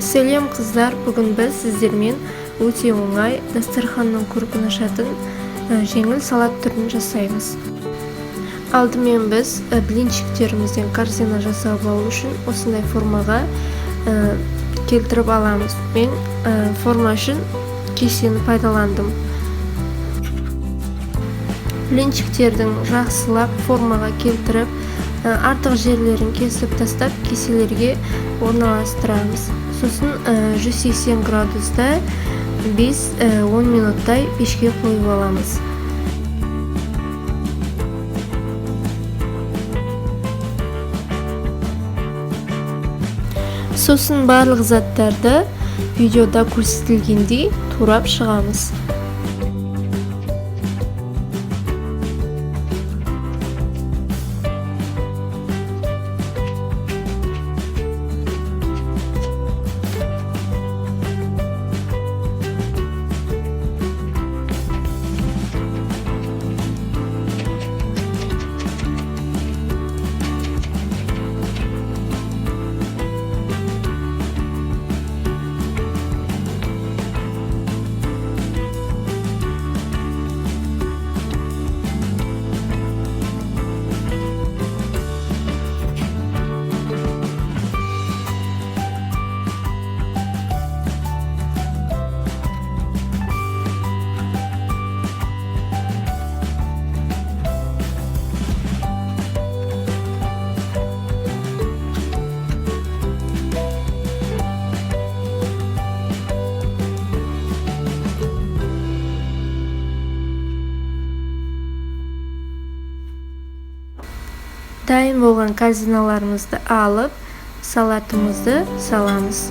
Selam kızlar, bugün biz sizlerмен өте оңай дастарханның көркін ашатын жеңіл салат түрін жасаймыз. Алдымен біз блинчиктерімізден корзина жасап алу үшін осындай формаға келтіріп аламыз. Мен форма үшін кесені пайдаландым. Блинчиктердің жақсылап формаға келтіріп, артық жерлерін кесіп тастап, кеселерге орналастырамыз. Сосын 180 градуста 5-10 минуттай пешке қойып аламыз. Сосын барлық заттарды видеода көрсетілгендей турап шығамыз. Дайын болған корзиналарымызды алып, салатымызды саламыз.